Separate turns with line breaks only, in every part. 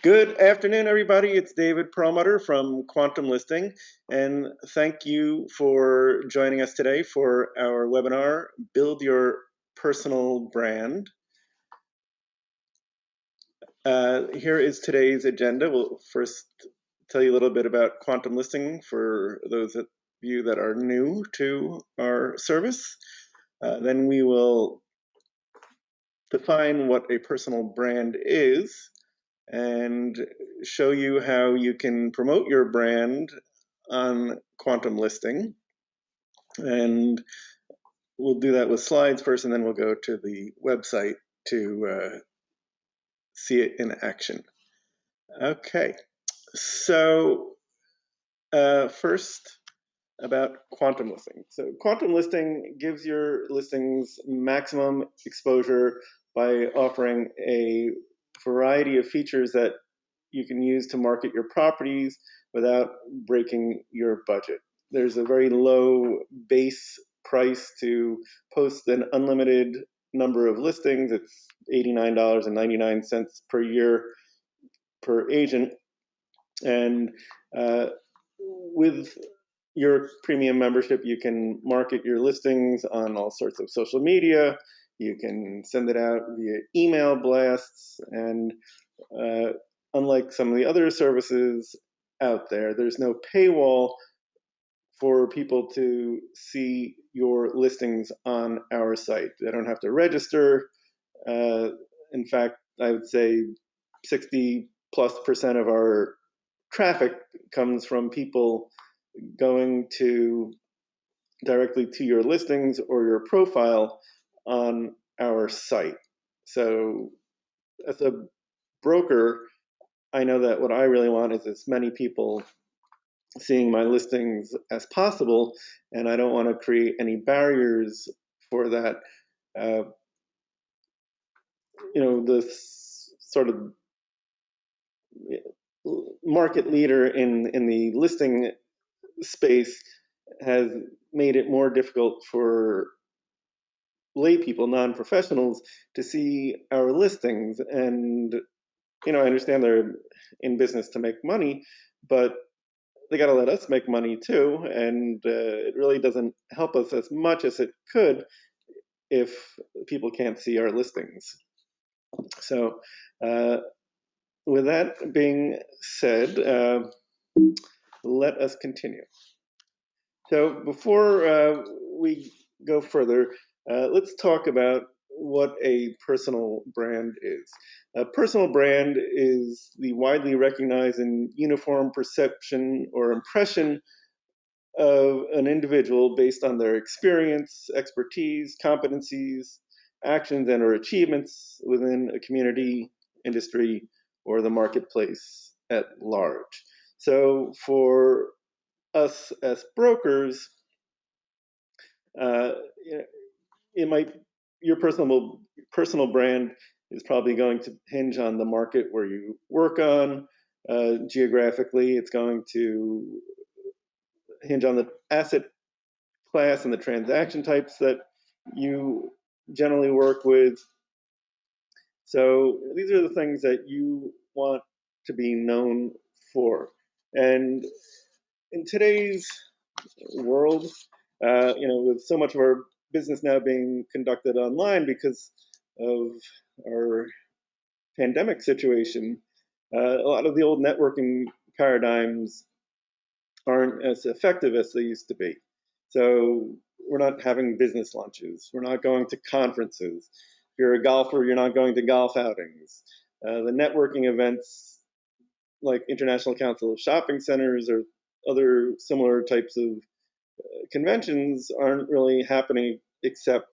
Good afternoon, everybody. It's David Perlmutter from Quantum Listing, and thank you for joining us today for our webinar, Build Your Personal Brand. Here is today's agenda. We'll first tell you a little bit about Quantum Listing for those of you that are new to our service. Then we will define what a personal brand is and show you how you can promote your brand on Quantum Listing. And we'll do that with slides first, and then we'll go to the website to see it in action. Okay, so first about Quantum Listing. So Quantum Listing gives your listings maximum exposure by offering a variety of features that you can use to market your properties without breaking your budget. There's a very low base price to post an unlimited number of listings. It's $89.99 per year per agent. And with your premium membership, you can market your listings on all sorts of social media. You can send it out via email blasts, and unlike some of the other services out there, there's no paywall for people to see your listings on our site. They don't have to register. In fact, I would say 60+% of our traffic comes from people going directly to your listings or your profile on our site. So as a broker, I know that what I really want is as many people seeing my listings as possible, and I don't want to create any barriers for that. This sort of market leader in the listing space has made it more difficult for lay people, non-professionals, to see our listings. And I understand they're in business to make money, but they got to let us make money too. And it really doesn't help us as much as it could if people can't see our listings. So with that being said, let us continue. So before we go further, let's talk about what a personal brand is. A personal brand is the widely recognized and uniform perception or impression of an individual based on their experience, expertise, competencies, actions, and or achievements within a community, industry, or the marketplace at large. So for us as brokers, your personal brand is probably going to hinge on the market where you work on. Geographically, it's going to hinge on the asset class and the transaction types that you generally work with. So these are the things that you want to be known for. And in today's world, with so much of our business now being conducted online because of our pandemic situation, a lot of the old networking paradigms aren't as effective as they used to be. So we're not having business lunches. We're not going to conferences. If you're a golfer, you're not going to golf outings. The networking events like International Council of Shopping Centers or other similar types of conventions aren't really happening except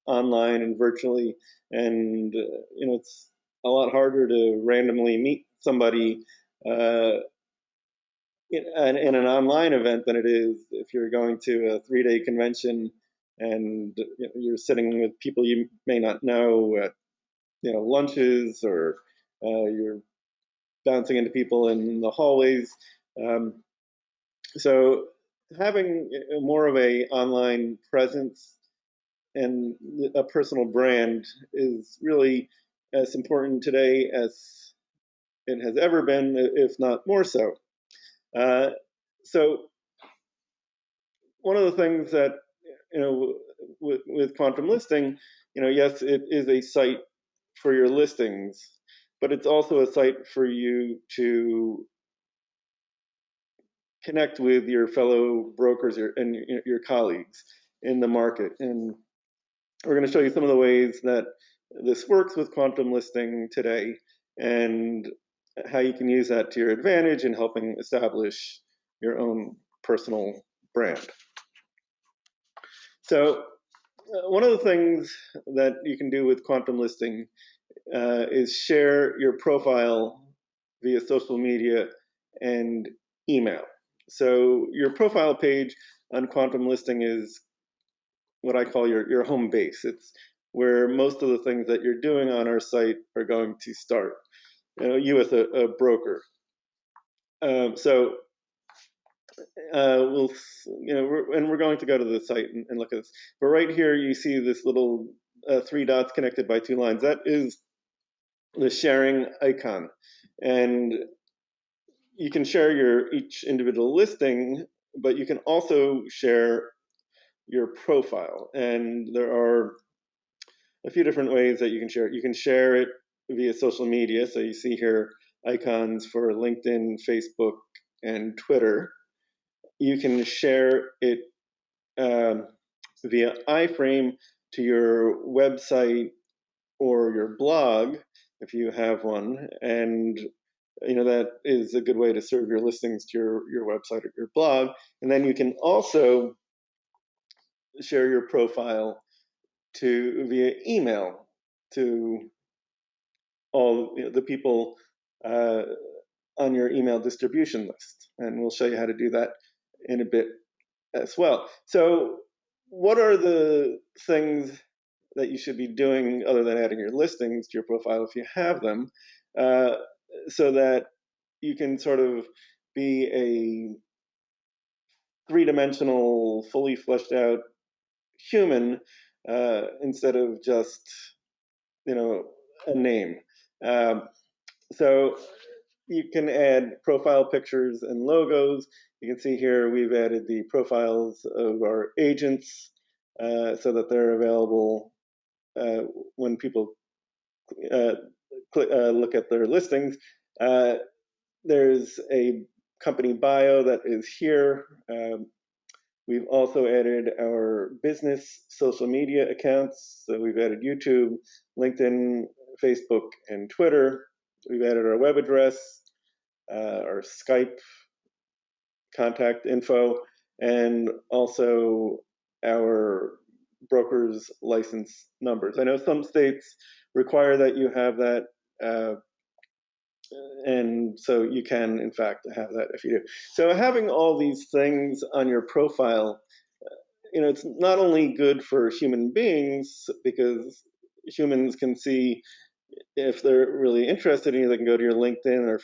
online and virtually. And it's a lot harder to randomly meet somebody in an online event than it is if you're going to a 3-day convention and you're sitting with people you may not know at lunches, or you're bouncing into people in the hallways. So having more of a online presence and a personal brand is really as important today as it has ever been, if not more so. So one of the things that, with Quantum Listing, yes, it is a site for your listings, but it's also a site for you to connect with your fellow brokers and your colleagues in the market. And we're going to show you some of the ways that this works with Quantum Listing today, and how you can use that to your advantage in helping establish your own personal brand. So one of the things that you can do with Quantum Listing is share your profile via social media and email. So your profile page on Quantum Listing is what I call your home base. It's where most of the things that you're doing on our site are going to start. You as a broker. So we're going to go to the site and look at this. But right here, you see this little 3 dots connected by 2 lines. That is the sharing icon, and you can share each individual listing, but you can also share your profile. And there are a few different ways that you can share it. You can share it via social media. So you see here icons for LinkedIn, Facebook, and Twitter. You can share it via iframe to your website or your blog if you have one, and that is a good way to serve your listings to your website or your blog. And then you can also share your profile via email to all the people on your email distribution list, and we'll show you how to do that in a bit as well. So what are the things that you should be doing other than adding your listings to your profile if you have them, so that you can sort of be a 3-dimensional, fully fleshed out human instead of just, a name. So you can add profile pictures and logos. You can see here we've added the profiles of our agents so that they're available when people look at their listings. There's a company bio that is here. We've also added our business social media accounts. So we've added YouTube, LinkedIn, Facebook, and Twitter. We've added our web address, our Skype contact info, and also our broker's license numbers. I know some states require that you have that, and so you can, in fact, have that if you do. So having all these things on your profile, it's not only good for human beings, because humans can see if they're really interested in you, they can go to your LinkedIn or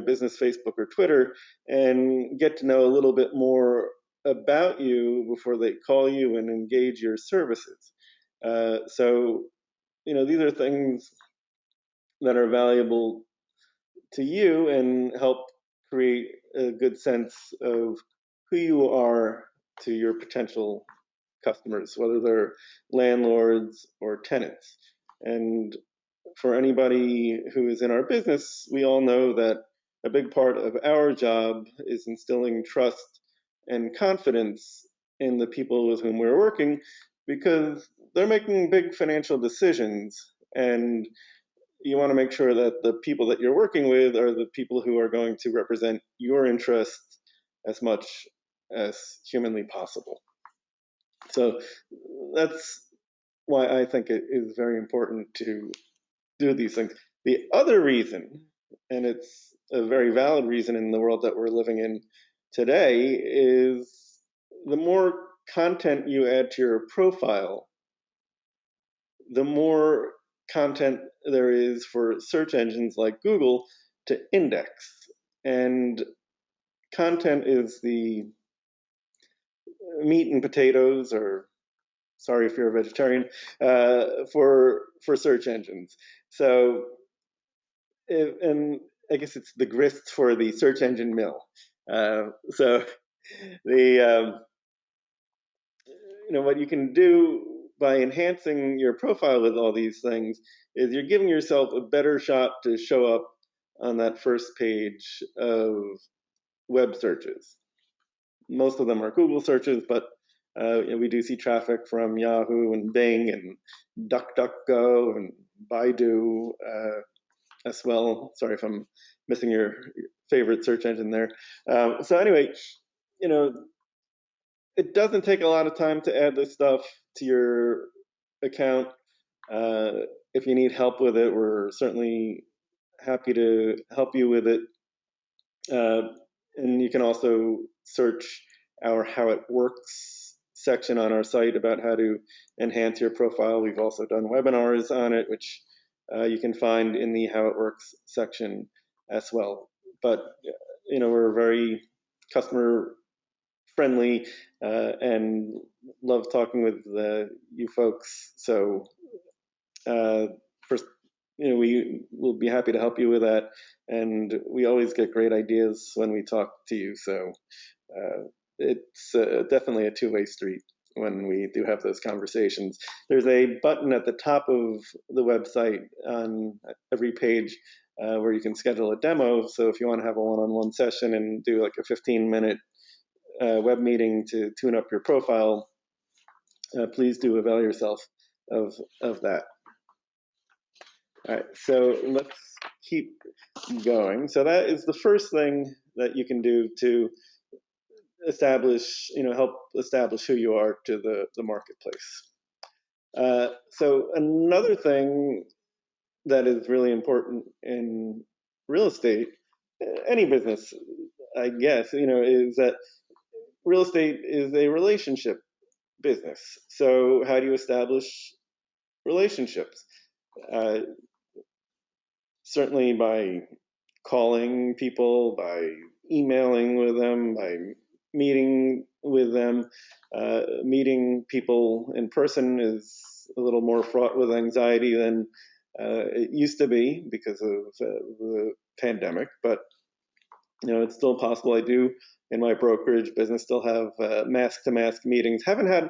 business Facebook or Twitter and get to know a little bit more about you before they call you and engage your services. So these are things that are valuable to you and help create a good sense of who you are to your potential customers, whether they're landlords or tenants. And for anybody who is in our business, we all know that a big part of our job is instilling trust and confidence in the people with whom we're working, because they're making big financial decisions, and you want to make sure that the people that you're working with are the people who are going to represent your interests as much as humanly possible. So that's why I think it is very important to do these things. The other reason, and it's a very valid reason in the world that we're living in today, is the more content you add to your profile, the more content there is for search engines like Google to index. And content is the meat and potatoes, or sorry if you're a vegetarian, for search engines. So, and I guess it's the grist for the search engine mill. So the what you can do by enhancing your profile with all these things is you're giving yourself a better shot to show up on that first page of web searches. Most of them are Google searches, but we do see traffic from Yahoo and Bing and DuckDuckGo and Baidu as well. Sorry if I'm missing your favorite search engine there. So anyway, it doesn't take a lot of time to add this stuff to your account. If you need help with it, we're certainly happy to help you with it. And you can also search our How It Works section on our site about how to enhance your profile. We've also done webinars on it, which you can find in the How It Works section as well. But we're very customer friendly and love talking with you folks. So first, we will be happy to help you with that, and we always get great ideas when we talk to you. So it's definitely a two-way street when we do have those conversations. There's a button at the top of the website on every page where you can schedule a demo. So if you want to have a one-on-one session and do like a 15-minute web meeting to tune up your profile, please do avail yourself of that. All right, so let's keep going. So that is the first thing that you can do to establish, help establish who you are to the marketplace. So another thing that is really important in real estate, any business, I guess, is that real estate is a relationship business. So how do you establish relationships? Certainly by calling people, by emailing with them, by meeting with them. Meeting people in person is a little more fraught with anxiety than it used to be because of the pandemic, but it's still possible. I do in my brokerage business still have mask-to-mask meetings. Haven't had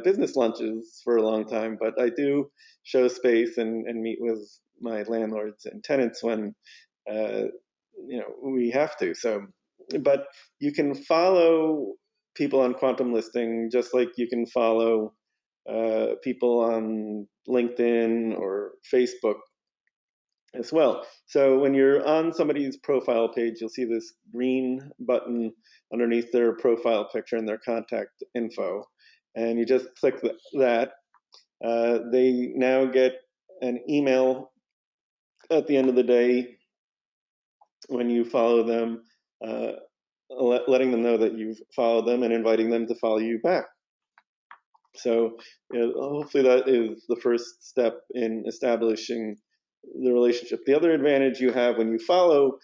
business lunches for a long time, but I do show space and meet with my landlords and tenants when we have to. So, but you can follow people on QuantumListing just like you can follow people on LinkedIn or Facebook as well. So when you're on somebody's profile page, you'll see this green button underneath their profile picture and their contact info. And you just click that. They now get an email at the end of the day when you follow them, letting them know that you've followed them and inviting them to follow you back. So hopefully that is the first step in establishing the relationship. The other advantage you have when you follow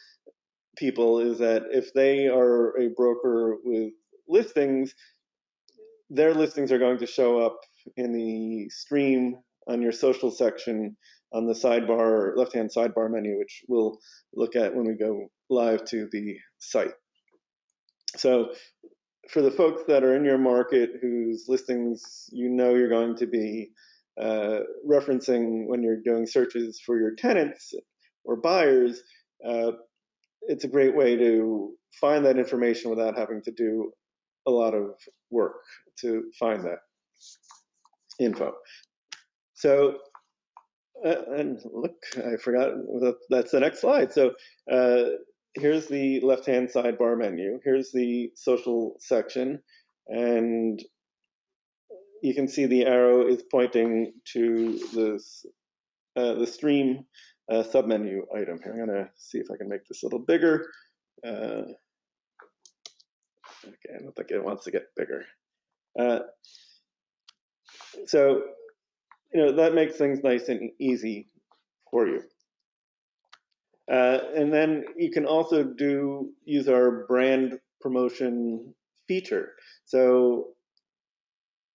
people is that if they are a broker with listings, their listings are going to show up in the stream on your social section on the sidebar, left-hand sidebar menu, which we'll look at when we go live to the site. So for the folks that are in your market whose listings you're going to be referencing when you're doing searches for your tenants or buyers, it's a great way to find that information without having to do a lot of work to find that info. So, and look, I forgot, that's the next slide. So here's the left-hand sidebar menu. Here's the social section, and you can see the arrow is pointing to this the stream submenu item. Here, I'm gonna see if I can make this a little bigger. Okay, I don't think it wants to get bigger. So, that makes things nice and easy for you. And then you can also use our brand promotion feature. So,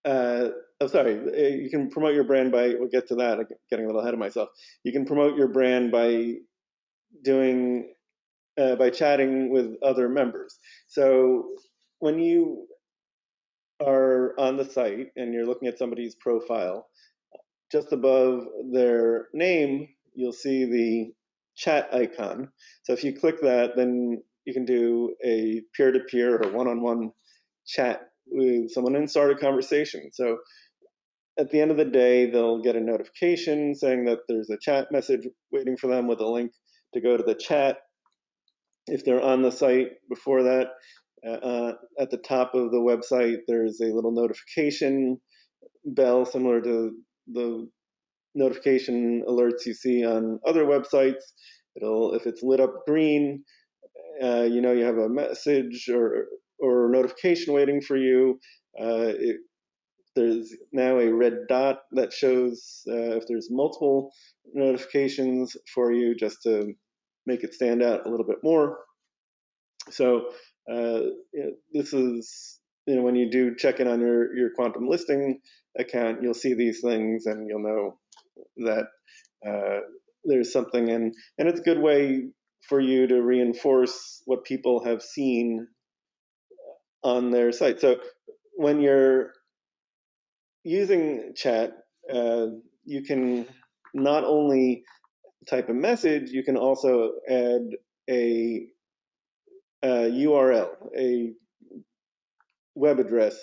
you can promote your brand by, we'll get to that, I'm getting a little ahead of myself. You can promote your brand by doing by chatting with other members. So when you are on the site and you're looking at somebody's profile, just above their name, you'll see the chat icon. So if you click that, then you can do a peer-to-peer or one-on-one chat with someone and start a conversation. So at the end of the day, they'll get a notification saying that there's a chat message waiting for them with a link to go to the chat. If they're on the site before that, at the top of the website, there's a little notification bell similar to the notification alerts you see on other websites. If it's lit up green, you know you have a message or notification waiting for you. There's now a red dot that shows if there's multiple notifications for you, just to make it stand out a little bit more. So this is, when you do check in on your quantum listing account, you'll see these things and you'll know that there's something, and it's a good way for you to reinforce what people have seen on their site. So when you're using chat, you can not only type a message, you can also add a URL, a web address,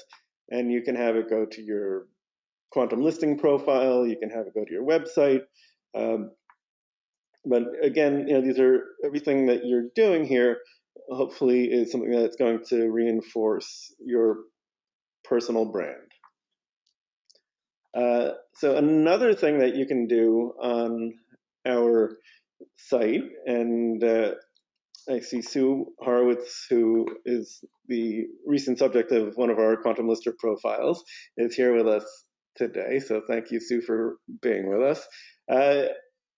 and you can have it go to your quantum listing profile, you can have it go to your website. But again, these are everything that you're doing here, hopefully is something that's going to reinforce your personal brand. So another thing that you can do on our site, and I see Sue Horowitz, who is the recent subject of one of our Quantum Lister profiles, is here with us today. So thank you, Sue, for being with us.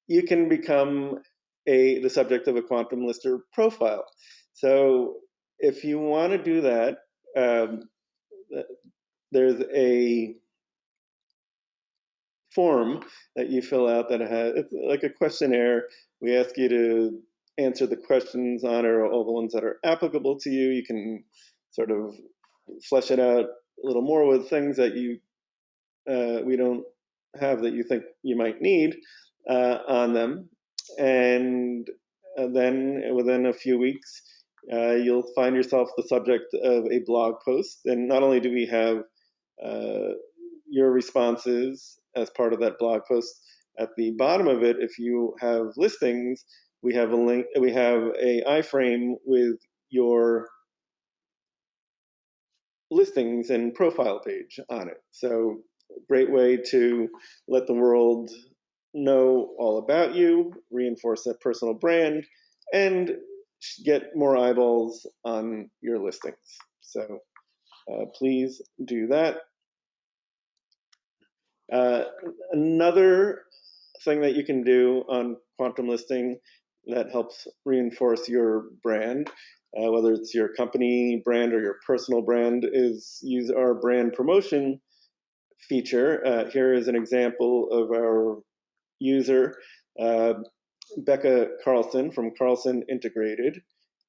You can become the subject of a Quantum Lister profile. So if you want to do that, there's a form that you fill out that it's like a questionnaire. We ask you to answer the questions on it, or all the ones that are applicable to you. You can sort of flesh it out a little more with things that we don't have that you think you might need on them. And then within a few weeks, you'll find yourself the subject of a blog post. And not only do we have your responses as part of that blog post, at the bottom of it, if you have listings, we have a link, we have a iframe with your listings and profile page on it. So great way to let the world know all about you, reinforce that personal brand, and get more eyeballs on your listings. So please do that. Another thing that you can do on Quantum Listing that helps reinforce your brand, whether it's your company brand or your personal brand, is use our brand promotion feature. Here is an example of our user, Becca Carlson from Carlson Integrated.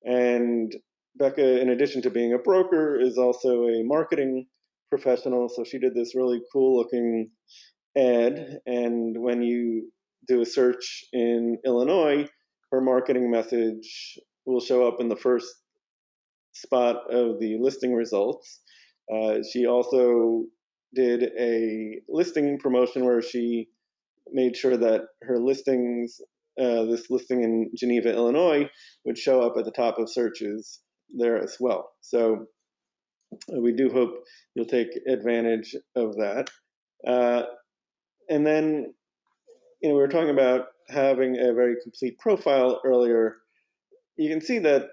And Becca, in addition to being a broker, is also a marketing professional. So she did this really cool looking ad. And when you do a search in Illinois, her marketing message will show up in the first spot of the listing results. She also did a listing promotion where she made sure that her listings, this listing in Geneva, Illinois, would show up at the top of searches there as well. So we do hope you'll take advantage of that. And then, we were talking about having a very complete profile earlier. You can see that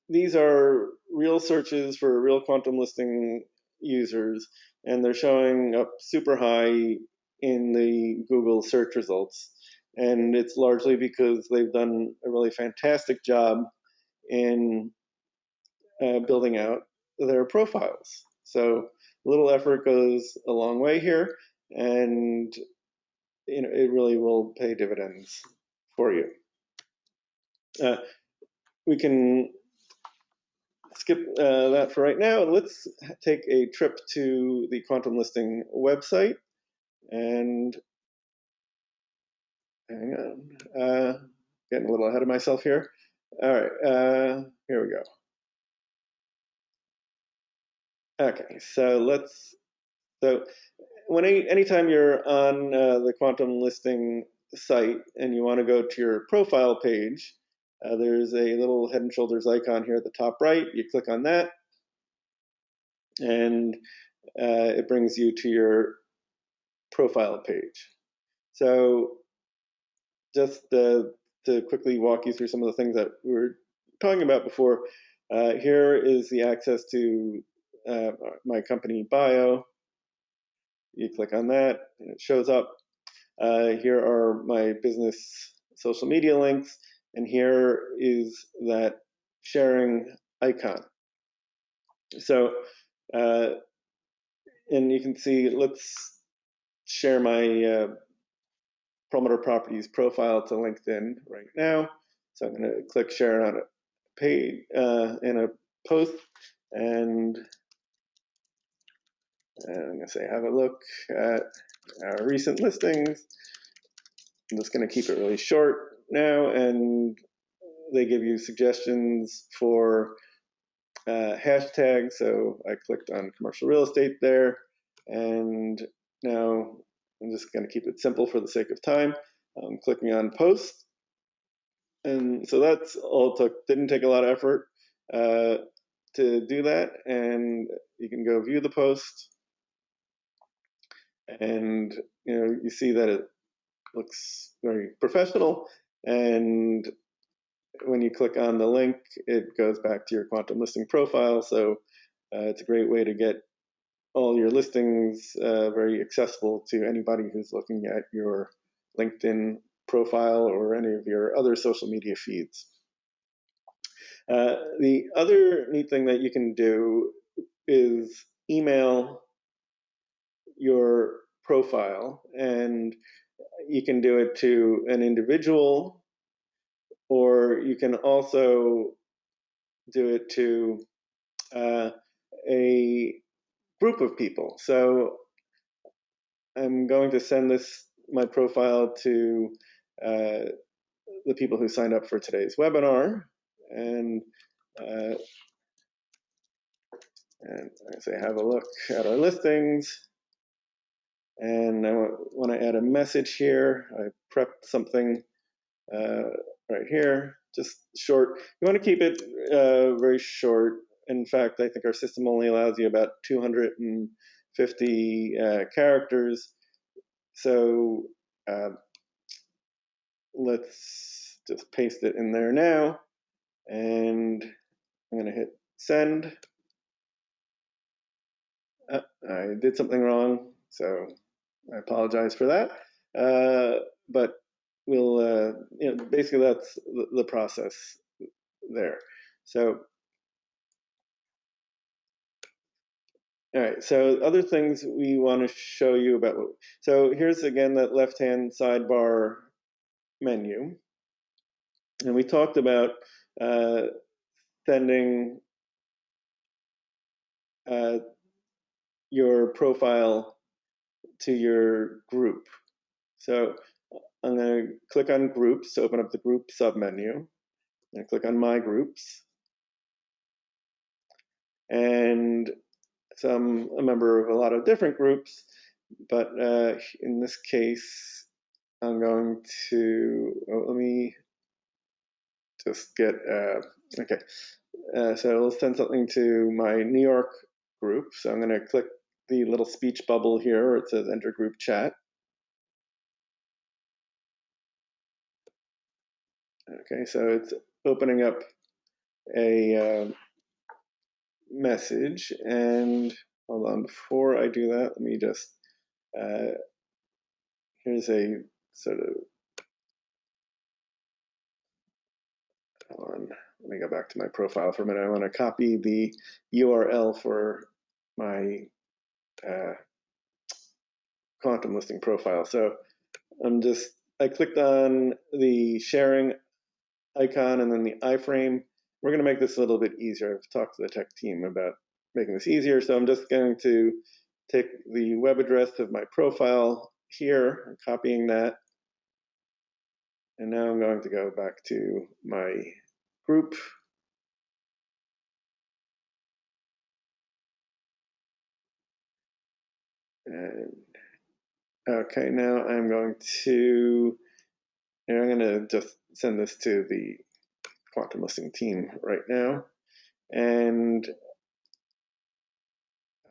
these are real searches for real quantum listing users, and they're showing up super high in the Google search results. And it's largely because they've done a really fantastic job in building out their profiles. So a little effort goes a long way here, and it really will pay dividends for you. We can skip that for right now. Let's take a trip to the Quantum Listing website and hang on, getting a little ahead of myself here. All right, here we go. Okay, so anytime you're on the Quantum Listing site and you want to go to your profile page, there's a little Head and Shoulders icon here at the top right. You click on that, and it brings you to your profile page. So just to quickly walk you through some of the things that we were talking about before, here is the access to my company bio. You click on that, and it shows up. Here are my business social media links, and here is that sharing icon. So, and you can see, let's share my Promoter Properties profile to LinkedIn right now. So I'm going to click share on a page in a post, and I'm going to say have a look at our recent listings. I'm just going to keep it really short now, and they give you suggestions for hashtags. So I clicked on commercial real estate there, and now I'm just going to keep it simple for the sake of time. I'm clicking on post, and so that's all it took. Didn't take a lot of effort to do that, and you can go view the post, and you see that it looks very professional, and when you click on the link, it goes back to your Quantum Listing profile. So it's a great way to get all your listings very accessible to anybody who's looking at your LinkedIn profile or any of your other social media feeds. The other neat thing that you can do is email your profile, and you can do it to an individual, or you can also do it to a group of people. So I'm going to send my profile to the people who signed up for today's webinar, and I say have a look at our listings, and I want to add a message here. I prepped something right here, just short. You want to keep it very short. In fact, I think our system only allows you about 250 characters. So let's just paste it in there now, and I'm going to hit send. I did something wrong, so I apologize for that. But we'll, basically that's the process there. So, all right, so other things we want to show you about. So here's again that left-hand sidebar menu. And we talked about sending your profile to your group. So I'm going to click on groups to open up the group submenu. I click on my groups, and so I'm a member of a lot of different groups, but in this case, I'm going to, let me just get, okay. So I'll send something to my New York group. So I'm going to click the little speech bubble here where it says enter group chat. Okay, so it's opening up a message, and hold on, before I do that, let me just, here's a sort of, hold on, let me go back to my profile for a minute. I want to copy the URL for my Quantum Listing profile. So I clicked on the sharing icon and then the iframe. We're going to make this a little bit easier. I've talked to the tech team about making this easier, so I'm just going to take the web address of my profile here, I'm copying that, and now I'm going to go back to my group. And okay, now I'm going to just send this to the Quantum Listing team right now. And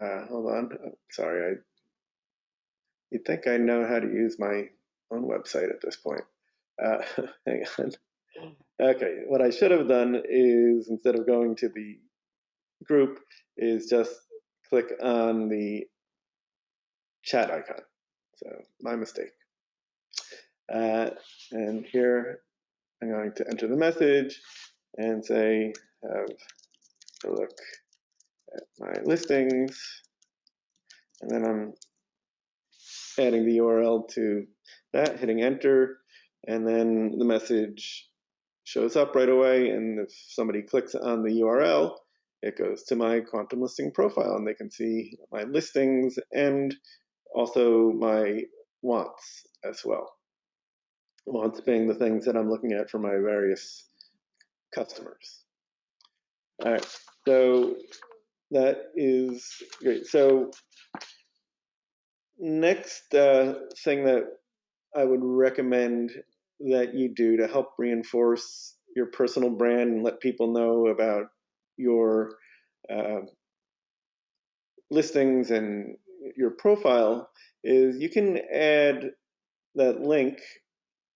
hold on, sorry, you'd think I know how to use my own website at this point. Hang on. Okay, what I should have done is, instead of going to the group, is just click on the chat icon. So my mistake. And here I'm going to enter the message and say, have a look at my listings. And then I'm adding the URL to that, hitting enter, and then the message shows up right away. And if somebody clicks on the URL, it goes to my Quantum Listing profile, and they can see my listings and also my wants as well. Wants being the things that I'm looking at for my various customers. All right, so that is great. So next thing that I would recommend that you do to help reinforce your personal brand and let people know about your listings and your profile is you can add that link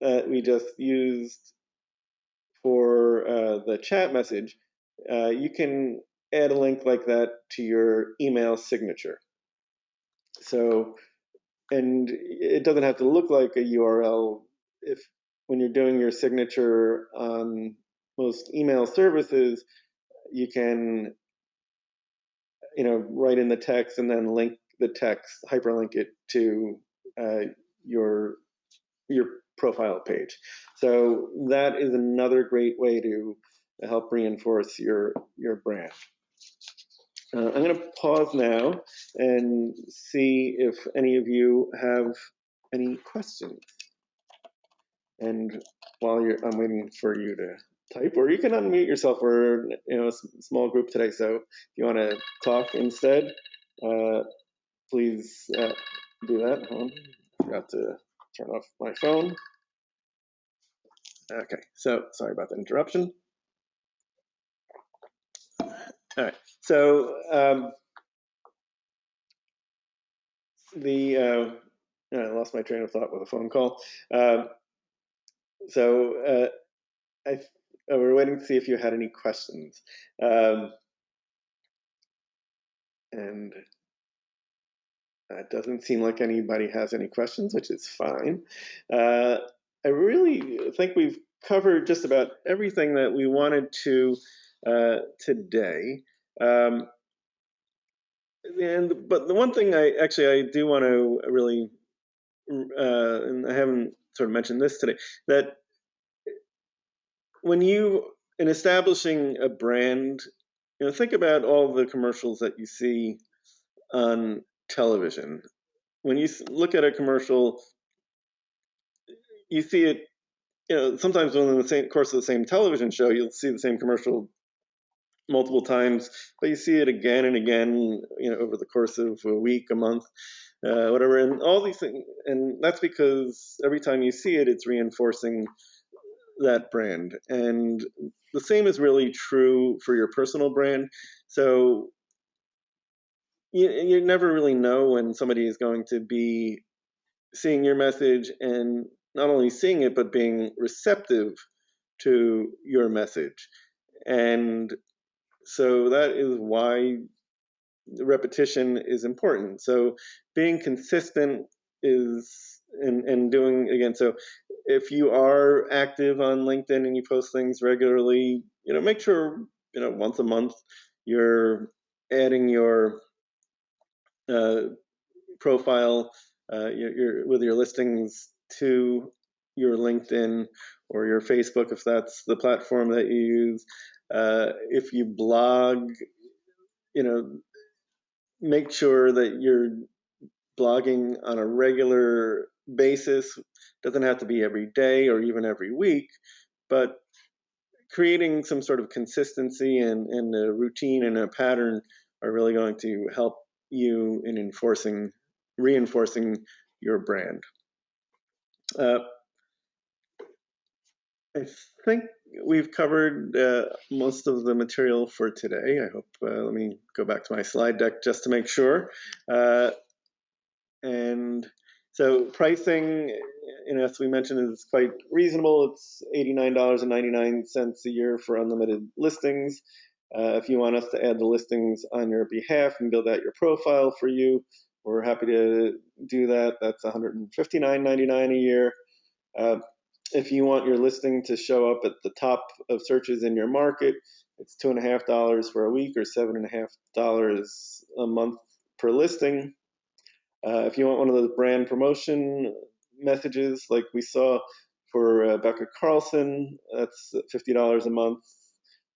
that we just used for the chat message. You can add a link like that to your email signature. So, and it doesn't have to look like a URL. If when you're doing your signature on most email services, you can, write in the text and then link the text, hyperlink it to your profile page. So that is another great way to help reinforce your brand. I'm going to pause now and see if any of you have any questions. And while I'm waiting for you to type, or you can unmute yourself. We're a small group today, so if you want to talk instead, please do that. Hold on. I forgot to turn off my phone. Okay, so sorry about the interruption. All right, so I lost my train of thought with a phone call. We're waiting to see if you had any questions. And it doesn't seem like anybody has any questions, which is fine. I really think we've covered just about everything that we wanted to today. But the one thing I do want to really, and I haven't sort of mentioned this today, that when in establishing a brand, think about all the commercials that you see on television. When you look at a commercial, you see it, sometimes within the same course of the same television show, you'll see the same commercial multiple times, but you see it again and again, over the course of a week, a month, whatever, and all these things. And that's because every time you see it, it's reinforcing that brand. And the same is really true for your personal brand. So you never really know when somebody is going to be seeing your message and not only seeing it, but being receptive to your message. And so that is why the repetition is important. So being consistent is, and doing, again, so if you are active on LinkedIn and you post things regularly, make sure, once a month you're adding your profile with your listings to your LinkedIn or your Facebook, if that's the platform that you use. If you blog, make sure that you're blogging on a regular basis. Doesn't have to be every day or even every week, but creating some sort of consistency and a routine and a pattern are really going to help you in reinforcing your brand. I think we've covered most of the material for today. I hope, let me go back to my slide deck just to make sure. And so pricing, as we mentioned, is quite reasonable. It's $89.99 a year for unlimited listings. If you want us to add the listings on your behalf and build out your profile for you, we're happy to do that. That's $159.99 a year. If you want your listing to show up at the top of searches in your market, it's $2.50 for a week or $7.50 a month per listing. If you want one of those brand promotion messages like we saw for Becca Carlson, that's $50 a month,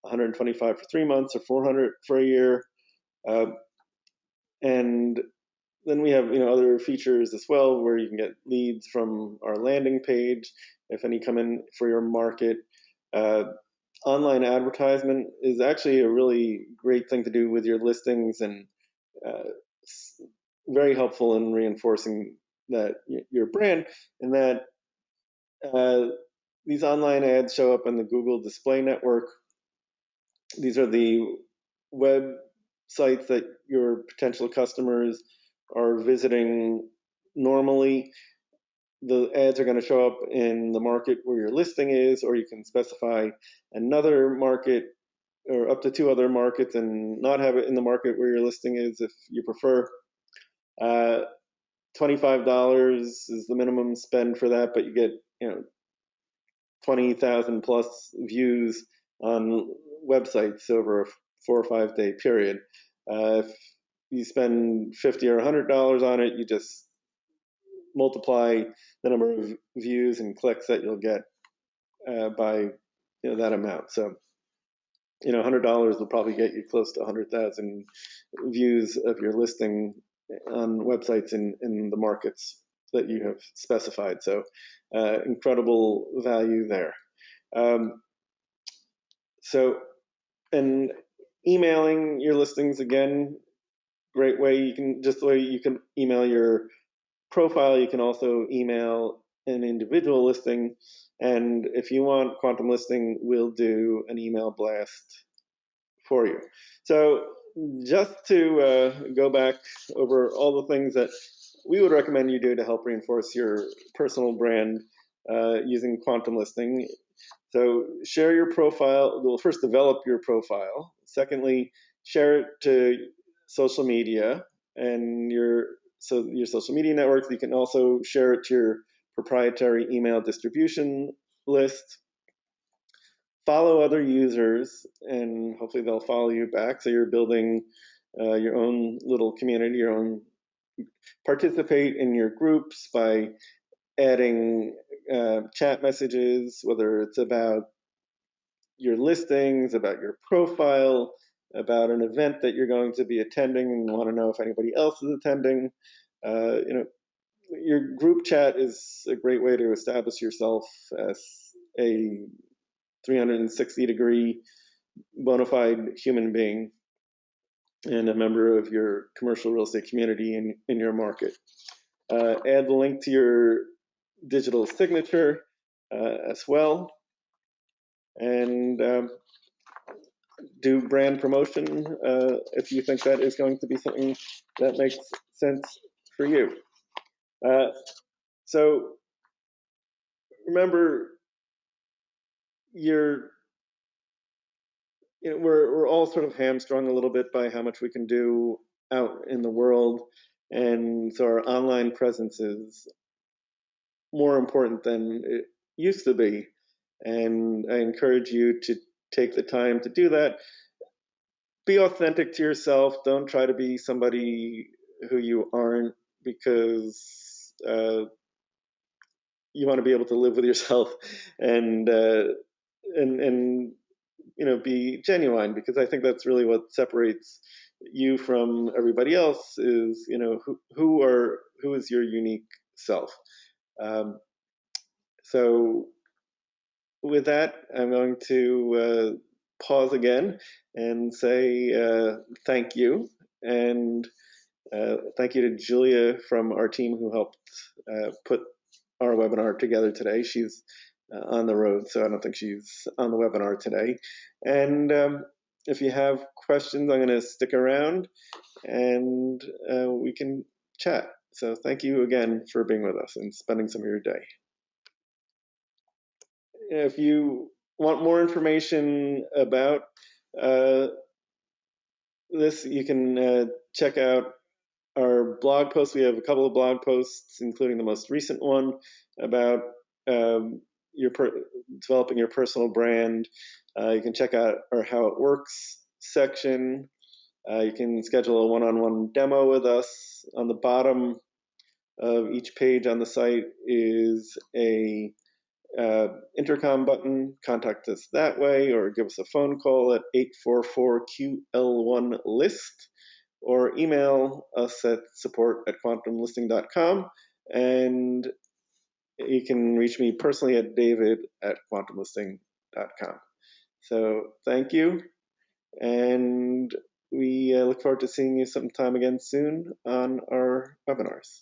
$125 for 3 months, or $400 for a year. And then we have other features as well, where you can get leads from our landing page if any come in for your market. Online advertisement is actually a really great thing to do with your listings, and very helpful in reinforcing that your brand, and that these online ads show up in the Google Display Network. These are the websites that your potential customers are visiting normally. The ads are going to show up in the market where your listing is, or you can specify another market or up to 2 other markets and not have it in the market where your listing is if you prefer. $25 is the minimum spend for that, but you get 20,000 plus views on websites over a 4 or 5 day period. If you spend $50 or $100 on it, you just multiply the number of views and clicks that you'll get by that amount. So $100 will probably get you close to 100,000 views of your listing on websites in the markets that you have specified. So incredible value there. And emailing your listings, again, great way. Just the way you can email your profile, you can also email an individual listing. And if you want Quantum Listing, we'll do an email blast for you. So just to go back over all the things that we would recommend you do to help reinforce your personal brand using Quantum Listing. So share your profile. Well, first, develop your profile. Secondly, share it to social media and your social media networks. You can also share it to your proprietary email distribution list. Follow other users, and hopefully they'll follow you back. So you're building your own little community, participate in your groups by adding chat messages, whether it's about your listings, about your profile, about an event that you're going to be attending and want to know if anybody else is attending. Your group chat is a great way to establish yourself as a 360-degree bona fide human being and a member of your commercial real estate community in your market. Add the link to your digital signature as well, and do brand promotion if you think that is going to be something that makes sense for you. So remember, we're all sort of hamstrung a little bit by how much we can do out in the world, and so our online presence is more important than it used to be. And I encourage you to take the time to do that. Be authentic to yourself. Don't try to be somebody who you aren't, because you want to be able to live with yourself and be genuine, because I think that's really what separates you from everybody else is, who is your unique self. Um, so with that, I'm going to pause again and say thank you. And thank you to Julia from our team who helped put our webinar together today. She's on the road, so I don't think she's on the webinar today. And if you have questions, I'm going to stick around and we can chat. So thank you again for being with us and spending some of your day. If you want more information about this, you can check out our blog posts. We have a couple of blog posts, including the most recent one about developing your personal brand. You can check out our How It Works section. You can schedule a one-on-one demo with us. On the bottom of each page on the site is a intercom button. Contact us that way, or give us a phone call at 844-QL1-LIST, or email us at support@quantumlisting.com. And you can reach me personally at david@quantumlisting.com. So thank you, and we look forward to seeing you sometime again soon on our webinars.